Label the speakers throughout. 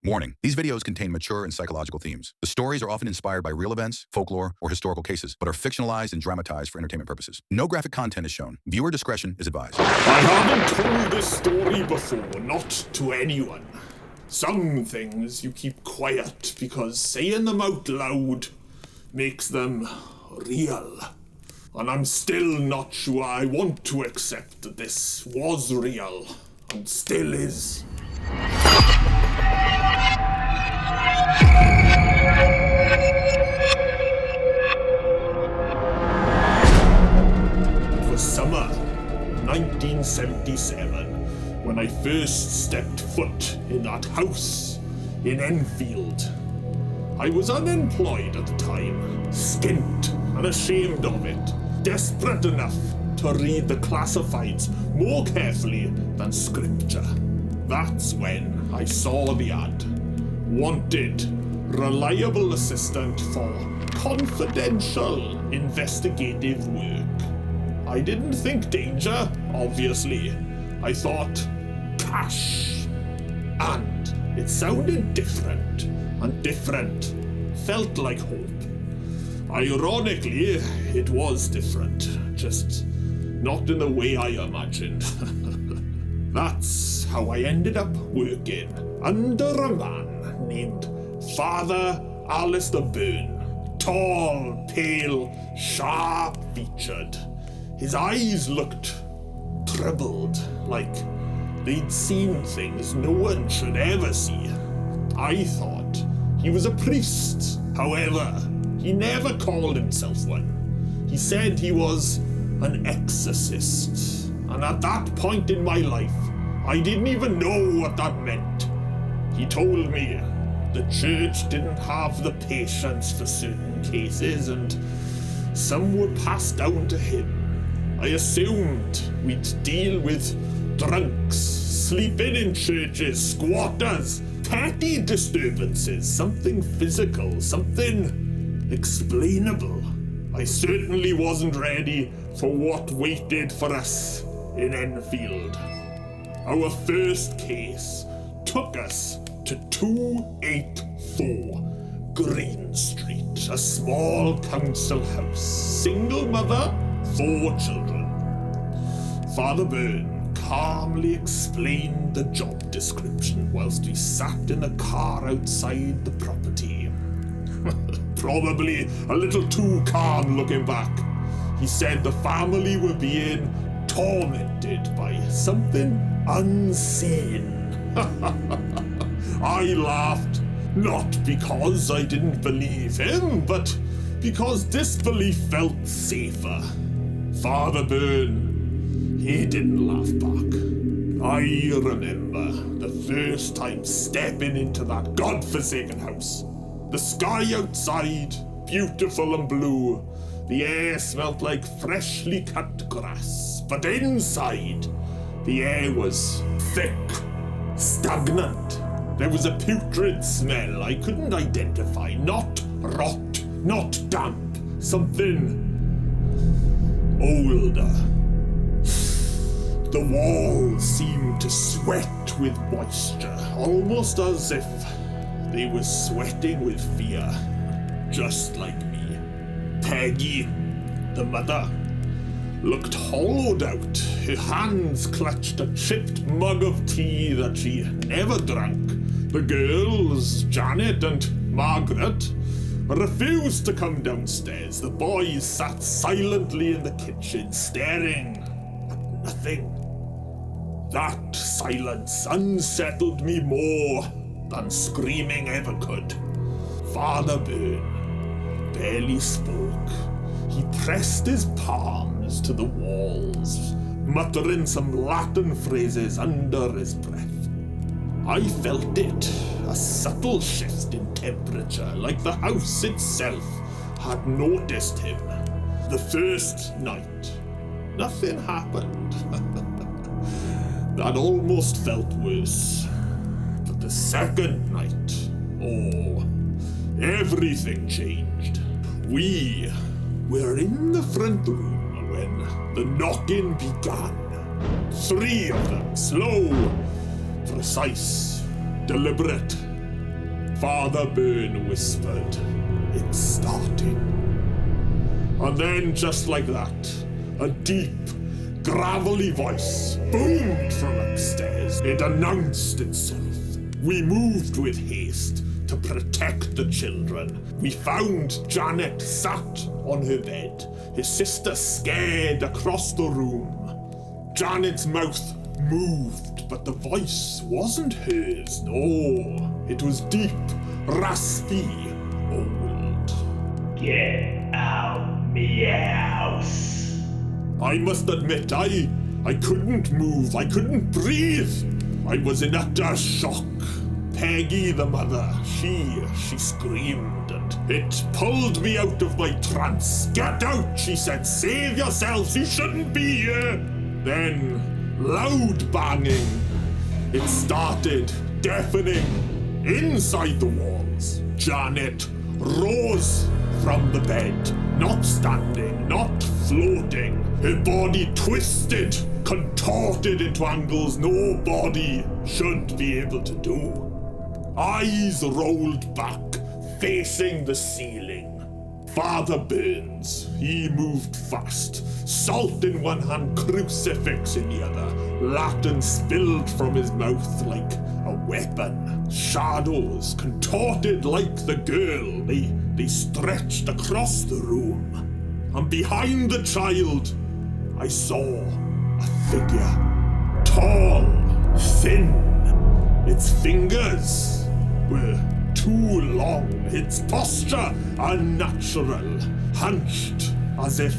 Speaker 1: Warning, these videos contain mature and psychological themes. The stories are often inspired by real events, folklore, or historical cases, but are fictionalized and dramatized for entertainment purposes. No graphic content is shown. Viewer discretion is advised.
Speaker 2: I haven't told this story before, not to anyone. Some things you keep quiet because saying them out loud makes them real. And I'm still not sure I want to accept that this was real and still is. It was summer 1977 when I first stepped foot in that house in Enfield. I was unemployed at the time, skint and ashamed of it, desperate enough to read the classifieds more carefully than scripture. That's when I saw the ad. Wanted, reliable assistant for confidential investigative work. I didn't think danger, obviously. I thought cash. And it sounded different, and different felt like hope. Ironically, it was different, just not in the way I imagined. That's how I ended up working under a man named Father Alistair Byrne. Tall, pale, sharp-featured. His eyes looked troubled, like they'd seen things no one should ever see. I thought he was a priest. However, he never called himself one. He said he was an exorcist. And at that point in my life, I didn't even know what that meant. He told me the church didn't have the patience for certain cases and some were passed down to him. I assumed we'd deal with drunks, sleeping in churches, squatters, petty disturbances, something physical, something explainable. I certainly wasn't ready for what waited for us in Enfield. Our first case took us to 284 Green Street, a small council house, single mother, 4 children. Father Byrne calmly explained the job description whilst we sat in a car outside the property. Probably a little too calm looking back. He said the family were being tormented by something unseen. I laughed, not because I didn't believe him, but because disbelief felt safer. Father Byrne, he didn't laugh back. I remember the first time stepping into that godforsaken house. The sky outside, beautiful and blue. The air smelt like freshly cut grass. But inside, the air was thick, stagnant. There was a putrid smell I couldn't identify. Not rot, not damp. Something older. The walls seemed to sweat with moisture, almost as if they were sweating with fear, just like me. Peggy, the mother, looked hollowed out. Her hands clutched a chipped mug of tea that she never drank. The girls, Janet and Margaret, refused to come downstairs. The boys sat silently in the kitchen, staring at nothing. That silence unsettled me more than screaming ever could. Father Byrne barely spoke. He pressed his palms to the walls, muttering some Latin phrases under his breath. I felt it, a subtle shift in temperature, like the house itself had noticed him. The first night, nothing happened. That almost felt worse. But the second night, oh, everything changed. We were in the front room when the knocking began. 3 of them, slow, precise, deliberate. Father Byrne whispered, "It's starting." And then, just like that, a deep, gravelly voice boomed from upstairs. It announced itself. We moved with haste to protect the children. We found Janet sat on her bed, his sister scared across the room. Janet's mouth moved, but the voice wasn't hers, no. It was deep, raspy, old.
Speaker 3: Get out me house.
Speaker 2: I must admit, I couldn't move, I couldn't breathe. I was in utter shock. Peggy, the mother, she screamed, and it pulled me out of my trance. "Get out," she said. "Save yourselves, you shouldn't be here." Then, loud banging. It started, deafening, inside the walls. Janet rose from the bed, not standing, not floating. Her body twisted, contorted into angles no body should be able to do. Eyes rolled back, facing the ceiling. Father Burns, he moved fast, salt in one hand, crucifix in the other. Latin spilled from his mouth like a weapon. Shadows contorted like the girl. They stretched across the room. And behind the child, I saw a figure. Tall, thin. Its fingers were too long, its posture unnatural, hunched as if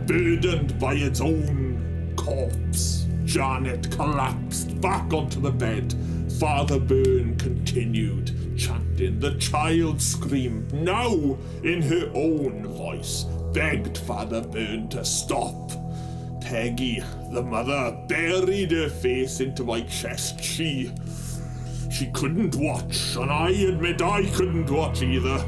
Speaker 2: burdened by its own corpse. Janet collapsed back onto the bed. Father Byrne continued chanting. The child screamed, now in her own voice, begged Father Byrne to stop. Peggy, the mother, buried her face into my chest. She couldn't watch, and I admit I couldn't watch either.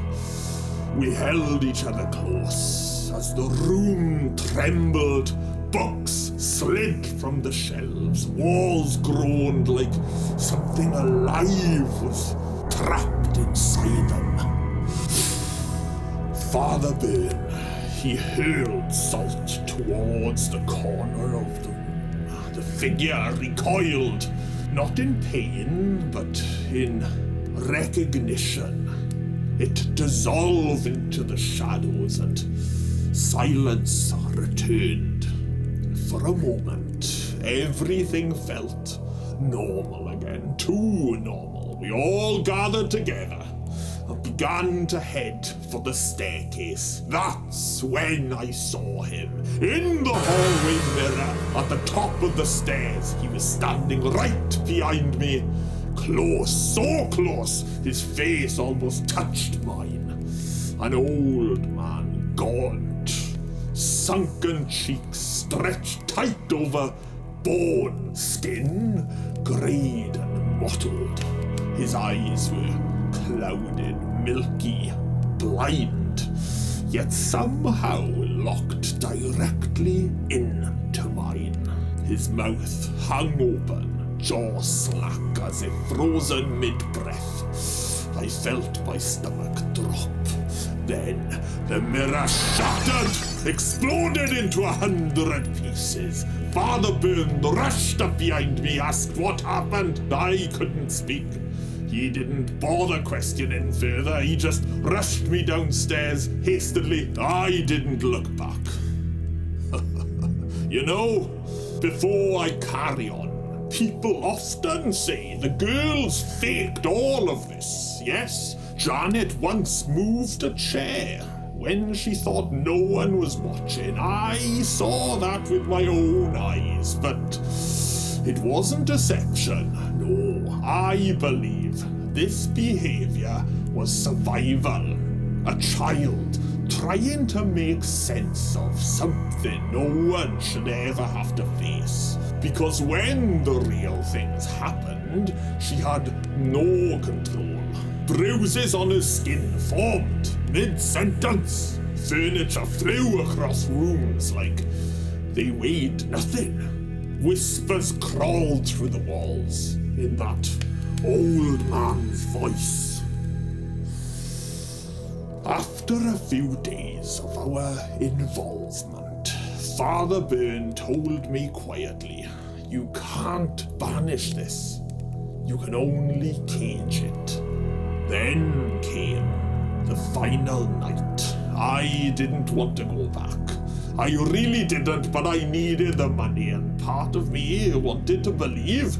Speaker 2: We held each other close as the room trembled. Books slid from the shelves. Walls groaned like something alive was trapped inside them. Father Byrne, he hurled salt towards the corner of the room. The figure recoiled, not in pain, but in recognition. It dissolved into the shadows and silence returned. For a moment, everything felt normal again, too normal. We all gathered together and began to head for the staircase. That's when I saw him. In the hallway mirror at the top of the stairs, he was standing right behind me. Close, so close, his face almost touched mine. An old man, gaunt, sunken cheeks stretched tight over bone, skin greyed and mottled. His eyes were clouded, milky, blind, yet somehow locked directly into mine. His mouth hung open, jaw slack as if frozen mid-breath. I felt my stomach drop. Then the mirror shattered, exploded into 100 pieces. Father Byrne rushed up behind me, asked what happened. I couldn't speak. He didn't bother questioning further. He just rushed me downstairs hastily. I didn't look back. You know, before I carry on, people often say the girls faked all of this. Yes, Janet once moved a chair when she thought no one was watching. I saw that with my own eyes, but it wasn't deception. No, I believe this behavior was survival. A child trying to make sense of something no one should ever have to face. Because when the real things happened, she had no control. Bruises on her skin formed mid-sentence. Furniture flew across rooms like they weighed nothing. Whispers crawled through the walls in that old man's voice. After a few days of our involvement, Father Byrne told me quietly, "You can't banish this. You can only cage it." Then came the final night. I didn't want to go back. I really didn't, but I needed the money, and part of me wanted to believe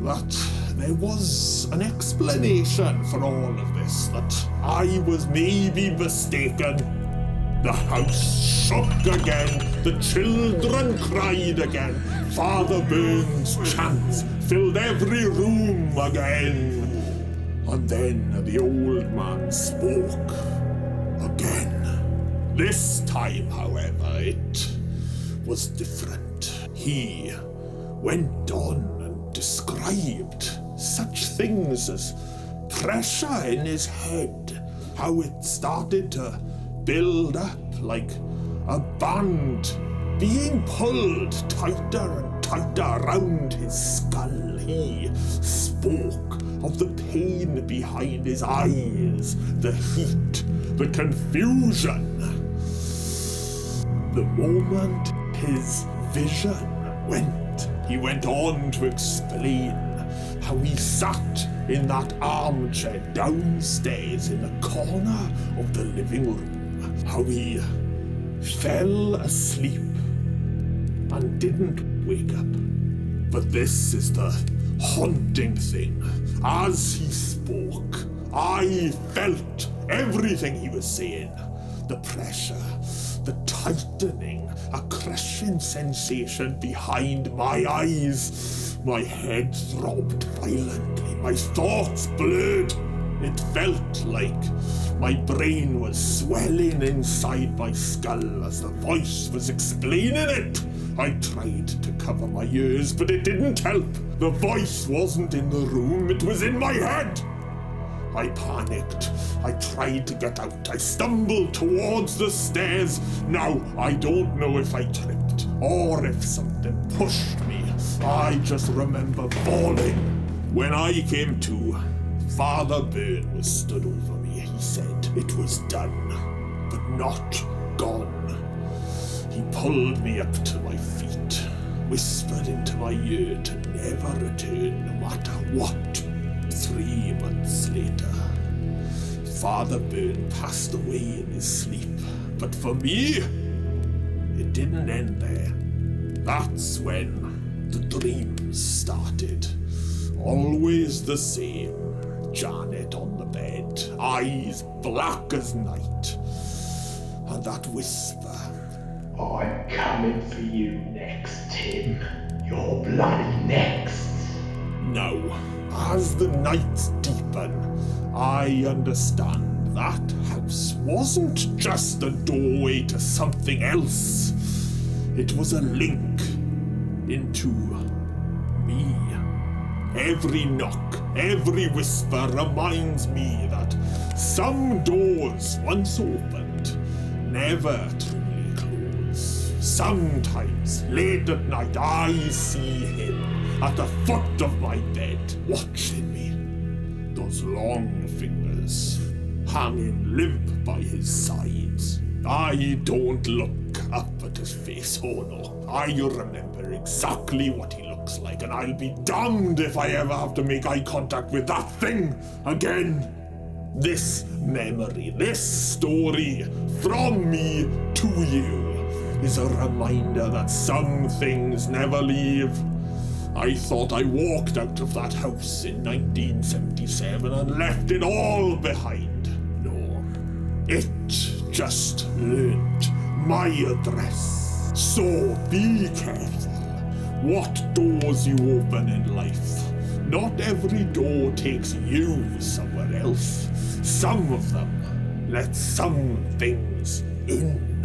Speaker 2: that there was an explanation for all of this, that I was maybe mistaken. The house shook again, the children cried again, Father Byrne's chants filled every room again. And then the old man spoke again. This time, however, it was different. He went on and described such things as pressure in his head, how it started to build up like a band being pulled tighter and tighter around his skull. He spoke of the pain behind his eyes, the heat, the confusion. The moment his vision went, he went on to explain how he sat in that armchair downstairs in the corner of the living room, how he fell asleep and didn't wake up. But this is the haunting thing. As he spoke, I felt everything he was saying. The pressure, the tightening, a crushing sensation behind my eyes. My head throbbed violently, my thoughts blurred. It felt like my brain was swelling inside my skull as the voice was explaining it. I tried to cover my ears, but it didn't help. The voice wasn't in the room, it was in my head. I panicked. I tried to get out. I stumbled towards the stairs. Now, I don't know if I tripped or if something pushed me. I just remember falling. When I came to, Father Byrne was stood over me. He said it was done, but not gone. He pulled me up to my feet, whispered into my ear to never return, no matter what. 3 months later, Father Byrne passed away in his sleep. But for me, it didn't end there. That's when the dreams started. Always the same. Janet on the bed, eyes black as night. And that whisper.
Speaker 3: I'm coming for you next, Tim. You're bloody next.
Speaker 2: Now, as the nights deepen, I understand that house wasn't just a doorway to something else. It was a link into me. Every knock, every whisper reminds me that some doors once opened never truly close. Sometimes, late at night, I see him at the foot of my bed, watching me. Those long fingers hanging limp by his sides. I don't look up at his face, oh no. I remember exactly what he looks like, and I'll be damned if I ever have to make eye contact with that thing again. This memory, this story, from me to you, is a reminder that some things never leave. I thought I walked out of that house in 1977 and left it all behind. No, it just learned my address. So be careful what doors you open in life. Not every door takes you somewhere else. Some of them let some things in.